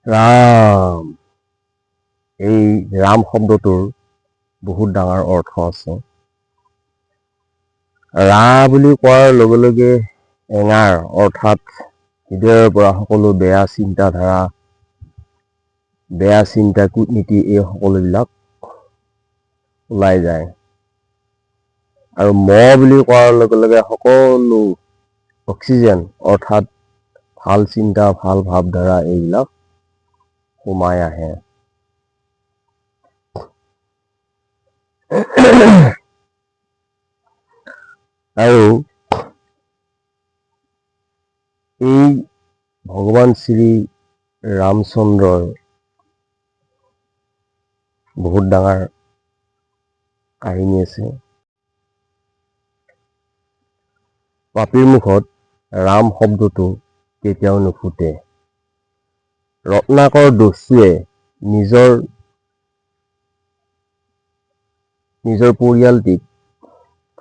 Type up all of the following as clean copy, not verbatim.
ৰাম, এই ৰাম শব্দটোৰ বহুত ডাঙৰ অৰ্থ আছে। ৰা বুলি কোৱাৰ লগে লগে এঙাৰ, অৰ্থাৎ হৃদয়ৰ পৰা সকলো বেয়া চিন্তাধাৰা, বেয়া চিন্তা, কূটনীতি এই সকলোবিলাক ওলাই যায়। আৰু ম বুলি কোৱাৰ লগে লগে সকলো অক্সিজেন, অৰ্থাৎ ভাল চিন্তা, ভাল ভাৱধাৰা এইবিলাক সোমাই আহে। আৰু এই ভগৱান শ্ৰী ৰামচন্দ্ৰৰ বহুত ডাঙৰ কাহিনী আছে। পাপীৰ মুখত ৰাম শব্দটো কেতিয়াও নুফুটে। ৰত্নাকৰ দস্যুৱে নিজৰ পৰিয়ালটিক,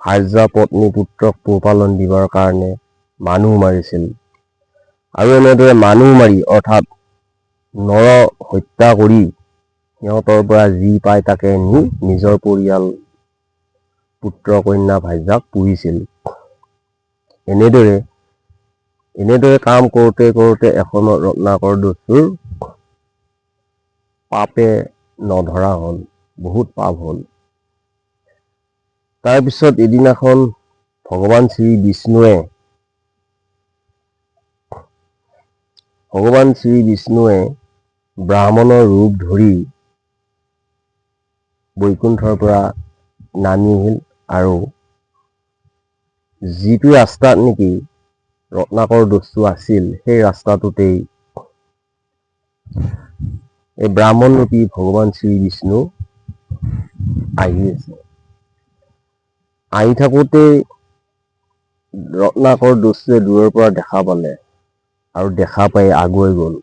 ভাৰ্যা, পত্নী, পুত্ৰক পোহপালন দিবৰ কাৰণে মানুহ মাৰিছিল। আৰু এনেদৰে মানুহ মাৰি, অৰ্থাৎ নৰ হত্যা কৰি সিহঁতৰ পৰা যি পায় তাকে নি নিজৰ পৰিয়াল, পুত্ৰ, কন্যা, ভাৰ্যাক পুহিছিল। এনেদৰে কাম কৰোঁতে কৰোঁতে এসময়ত ৰত্নাকৰ দস্যুৰ পাপে নধৰা হ'ল, বহুত পাপ হ'ল। তাৰপিছত এদিনাখন ভগৱান শ্ৰী বিষ্ণুৱে ব্ৰাহ্মণৰ ৰূপ ধৰি বৈকুণ্ঠৰ পৰা নামি আহিল আৰু যিটো ৰাস্তাত নেকি ৰত্নাকৰ দস্যু আছিল, সেই ৰাস্তাটোতেই এই ব্ৰাহ্মণ ৰূপী ভগৱান শ্ৰী বিষ্ণু আহি আছে। আহি থাকোঁতে ৰত্নাকৰ দস্যুৱে দূৰৰ পৰা দেখা পালে আৰু দেখা পাই আগুৱাই গ'ল।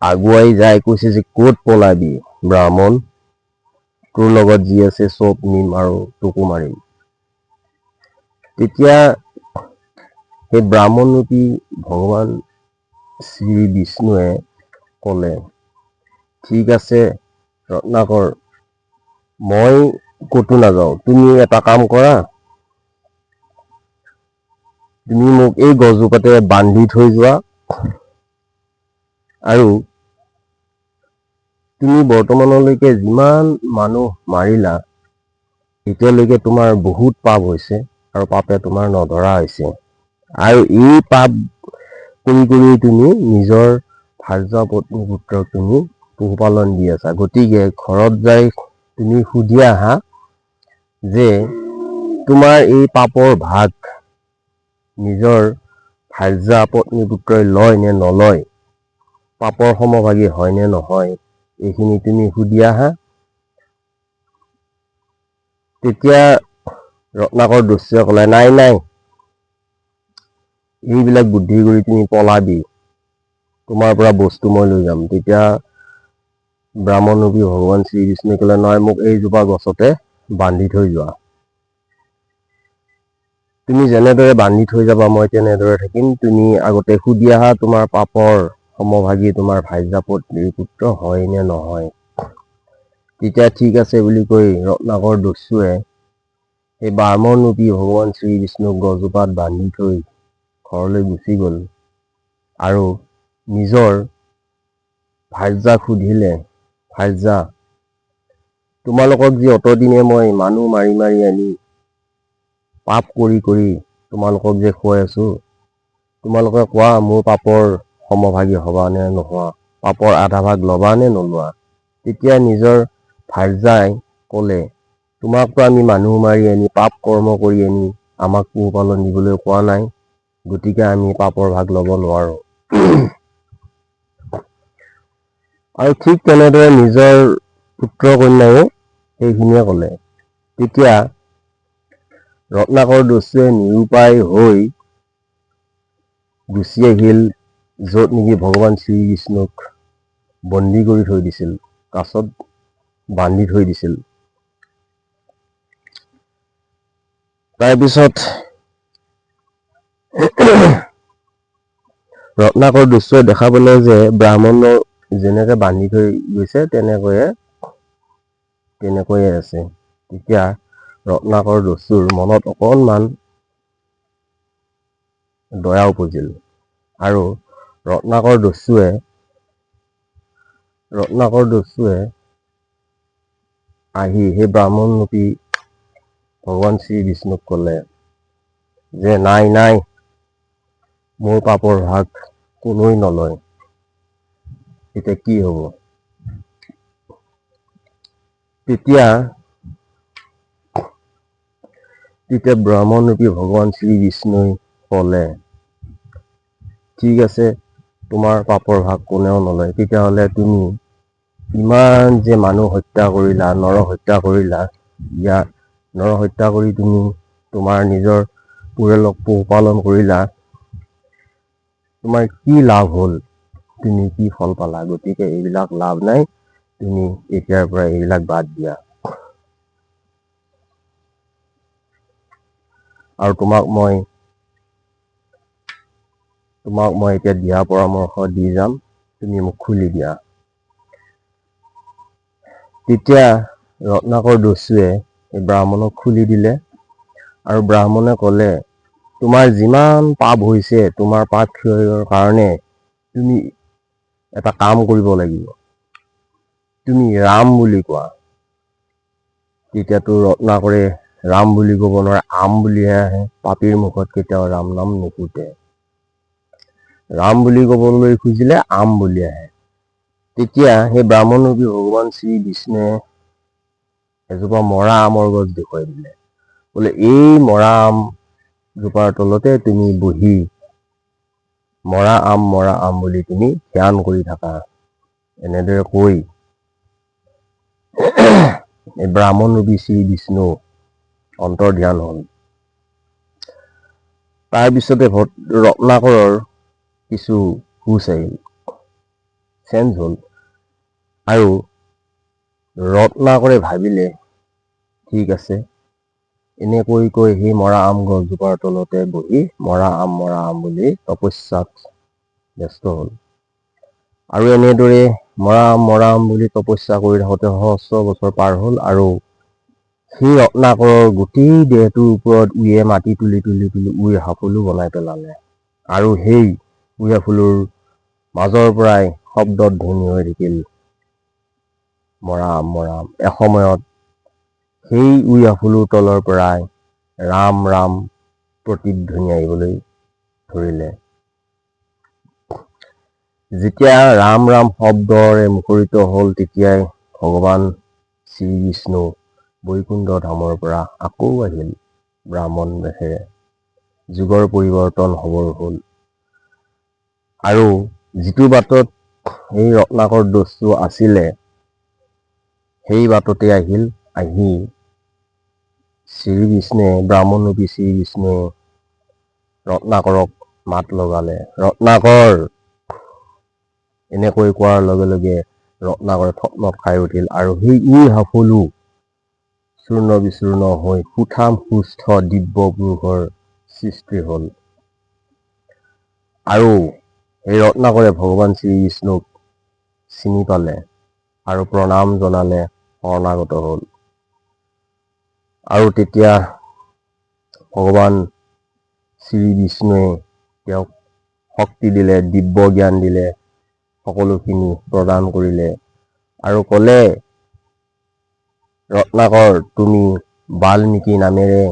আগুৱাই যাই কৈছে যে, ক'ত পলাবি ব্ৰাহ্মণ, তোৰ লগত যি আছে চব নিম আৰু তোকো মাৰিম। তেতিয়া সেই ব্ৰাহ্মণ ৰূপী ভগৱান শ্ৰী বিষ্ণুৱে ক'লে, ঠিক আছে ৰত্নাকৰ, মই ক'তো নাযাওঁ, তুমি এটা কাম কৰা, তুমি মোক এই গছজোপাতে বান্ধি থৈ যোৱা আৰু তুমি বৰ্তমানলৈকে যিমান মানুহ মাৰিলা, এতিয়ালৈকে তোমাৰ বহুত পাপ হৈছে আৰু পাপে তোমাৰ নধৰা হৈছে। আৰু এই পাপ কৰি কৰি তুমি নিজৰ ভাৰ্যা, পত্নী, পুত্ৰক তুমি পোহপালন দি আছা। গতিকে ঘৰত যাই তুমি সুধি আহা যে তোমাৰ এই পাপৰ ভাগ নিজৰ ভাৰ্যা, পত্নী, পুত্ৰই লয় নে নলয়, পাপৰ সমভাগী হয় নে নহয়, এইখিনি তুমি সুধি আহা। তেতিয়া ৰত্নাকৰ দস্যুৱে ক'লে, নাই নাই, এইবিলাক বুদ্ধি কৰি তুমি পলাবি, তোমাৰ পৰা বস্তু মই লৈ যাম। তেতিয়া ব্ৰাহ্মণ ৰূপী ভগৱান শ্ৰী বিষ্ণুৱে ক'লে, নহয়, মোক এইজোপা গছতে বান্ধি থৈ যোৱা। তুমি যেনেদৰে বান্ধি থৈ যাবা মই তেনেদৰে থাকিম। তুমি আগতে সুধি আহা তোমাৰ পাপৰ সমভাগী তোমাৰ ভাৰ্যা, পত্নী, পুত্ৰ হয় নে নহয়। তেতিয়া ঠিক আছে বুলি কৈ ৰত্নাকৰ দস্যুৱে এই ব্ৰাহ্মণ ৰূপী ভগৱান শ্ৰী বিষ্ণুক গছজোপাত বান্ধি থৈ ঘৰলৈ গুচি গ'ল আৰু নিজৰ ভাৰ্যাক সুধিলে, ভাৰ্যা, তোমালোকক যি অতদিনে মই মানুহ মাৰি মাৰি আনি পাপ কৰি কৰি তোমালোকক যে খুৱাই আছো, তোমালোকে কোৱা মোৰ পাপৰ সমভাগী হবা নে নোহোৱা, পাপৰ আধা ভাগ ল'বা নে নোলোৱা। তেতিয়া নিজৰ ভাৰ্যাই ক'লে, তোমাকতো আমি মানুহ মাৰি আনি পাপ কৰ্ম কৰি আনি আমাক পোহপালন দিবলৈ কোৱা নাই, গতিকে আমি পাপৰ ভাগ ল'ব নোৱাৰো। আৰু ঠিক তেনেদৰে নিজৰ পুত্ৰ কন্যাও সেইখিনিয়ে ক'লে। তেতিয়া ৰত্নাকৰ দস্যুৱে নিৰুপায় হৈ গুচি আহিল য'ত নেকি ভগৱান শ্ৰীবিষ্ণুক বন্দী কৰি থৈ দিছিল, কাছত বান্ধি থৈ দিছিল। তাৰপিছত ৰত্নাকৰ দস্যুৱে দেখা পালে যে ব্ৰাহ্মণৰ যেনেকে বান্ধি থৈ গৈছে তেনেকৈয়ে আছে। তেতিয়া ৰত্নাকৰ দস্যুৰ মনত অকণমান দয়া উপজিল আৰু ৰত্নাকৰ দস্যুৱে আহি সেই ব্ৰাহ্মণ ৰূপী ভগৱান শ্ৰী বিষ্ণুক ক'লে যে নাই মোৰ পাপৰ ভাগ কোনোৱে নলয়, এতিয়া কি হ'ব? তেতিয়া ব্ৰাহ্মণ ৰূপী ভগৱান শ্ৰী বিষ্ণুই ক'লে, ঠিক আছে, তোমাৰ পাপৰ ভাগ কোনেও নলয়। তেতিয়াহ'লে তুমি ইমান যে মানুহ হত্যা কৰিলা, নৰ হত্যা কৰিলা, নৰ হত্যা কৰি তুমি তোমাৰ নিজৰ পৰিয়ালক পোহপালন কৰিলা, তোমাৰ কি লাভ হ'ল? তুমি কি ফল পালা? গতিকে এইবিলাক লাভ নাই, তুমি এতিয়াৰ পৰা এইবিলাক বাদ দিয়া। আৰু তোমাক মই এতিয়া দিহা পৰামৰ্শ দি যাম, তুমি মোক খুলি দিয়া। তেতিয়া ৰত্নাকৰ দস্যুৱে এই ব্ৰাহ্মণক খুলি দিলে আৰু ব্ৰাহ্মণে ক'লে, তোমাৰ যিমান পাপ হৈছে, তোমাৰ পাপ ক্ষয়ৰ কাৰণে তুমি এটা কাম কৰিব লাগিব। তুমি ৰাম বুলি কোৱা। তেতিয়াতো ৰত্নাকৰে ৰাম বুলি ক'ব নোৱাৰে, আম বুলিহে আহে। পাপীৰ মুখত কেতিয়াও ৰাম নাম নুফুটে। ৰাম বুলি ক'বলৈ খুজিলে আম বুলি আহে। তেতিয়া সেই ব্ৰাহ্মণ ৰূপী ভগৱান শ্ৰী বিষ্ণুৱে এজোপা মৰা আমৰ গছ দেখুৱাই দিলে। বোলে এই মৰা আম জোপাৰ তলতে তুমি বহি মৰা আম বুলি তুমি ধ্যান কৰি থাকা। এনেদৰে কৈ এই ব্ৰাহ্মণ ৰূপী শ্ৰী বিষ্ণু অন্তৰ ধ্যান হ'ল। তাৰপিছতে ৰত্নাকৰৰ কিছু হুঁচ আহিল, চেঞ্জ হ'ল, আৰু ৰত্নাকৰে ভাবিলে, ঠিক আছে, এনেকৈ কৈ সেই মৰা আম গছজোপাৰ তলতে বহি মৰা আম বুলি তপস্যাত ব্যস্ত হ'ল। আৰু এনেদৰে মৰা আম বুলি তপস্যা কৰি থাকোঁতে সহস্ৰ বছৰ পাৰ হ'ল, আৰু সেই ৰত্নাকৰৰ গোটেই দেহটোৰ ওপৰত উঁয়ে মাটি তুলি উঁই সাফলো বনাই পেলালে। আৰু সেই উঁই সাফলোৰ মাজৰ পৰাই শব্দত ধ্বনি হৈ থাকিল, মৰা আম। এসময়ত সেই উঁই সাফলোৰ তলৰ পৰাই ৰাম প্ৰতিধ্বনি আহিবলৈ ধৰিলে। যেতিয়া ৰাম শব্দৰে মুখৰিত হ'ল, তেতিয়াই ভগৱান শ্ৰী বিষ্ণু বৈকুণ্ঠ ধামৰ পৰা আকৌ আহিল ব্ৰাহ্মণ বেশেৰে। যুগৰ পৰিৱৰ্তন হ'বৰ হ'ল। আৰু যিটো বাটত এই ৰত্নাকৰ দস্যু আছিলে, সেই বাটতে আহি শ্ৰী বিষ্ণুৱে, ব্ৰাহ্মণ ৰূপী শ্ৰী বিষ্ণুৱে ৰত্নাকৰক মাত লগালে, ৰত্নাকৰ। এনেকৈ কোৱাৰ লগে লগে ৰত্নাকৰে থতমত খাই উঠিল, আৰু সেই উঁই সাফলো চূৰ্ণ বিচূৰ্ণ হৈ সুঠাম সুস্থ দিব্য পুৰুষৰ সৃষ্টি হ'ল। আৰু এই ৰত্নাকৰে ভগৱান শ্ৰী বিষ্ণুক চিনি পালে আৰু প্ৰণাম জনালে, শৰণাগত হ'ল। আৰু তেতিয়া ভগৱান শ্ৰী বিষ্ণুৱে তেওঁক শক্তি দিলে, দিব্য জ্ঞান দিলে, সকলোখিনি প্ৰদান কৰিলে আৰু ক'লে, ৰত্নাকৰ, তুমি বাল্মীকি নামেৰে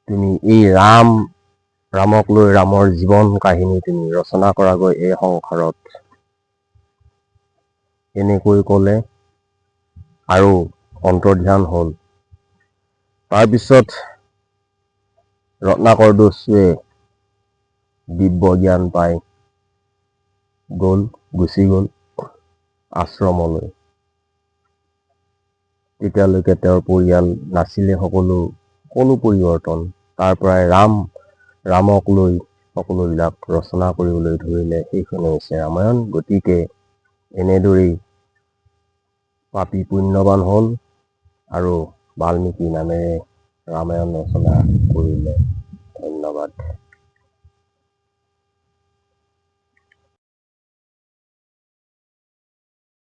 তুমি এই ৰামক লৈ ৰামৰ জীৱন কাহিনী তুমি ৰচনা কৰাগৈ এই সংসাৰত। এনেকৈ ক'লে আৰু অন্তৰ্ধান হ'ল। তাৰপিছত ৰত্নাকৰ দস্যুৱে দিব্য জ্ঞান পাই গুচি গ'ল আশ্ৰমলৈ। তেতিয়ালৈকে তেওঁৰ পৰিয়াল নাছিলে, সকলো পৰিৱৰ্তন। তাৰ পৰাই ৰামক লৈ সকলোবিলাক ৰচনা কৰিবলৈ ধৰিলে। সেইখনেই হৈছে ৰামায়ণ। গতিকে এনেদৰেই পাপী পুণ্যৱান হ'ল আৰু বাল্মীকি নামেৰে ৰামায়ণ ৰচনা কৰিলে। ধন্যবাদ।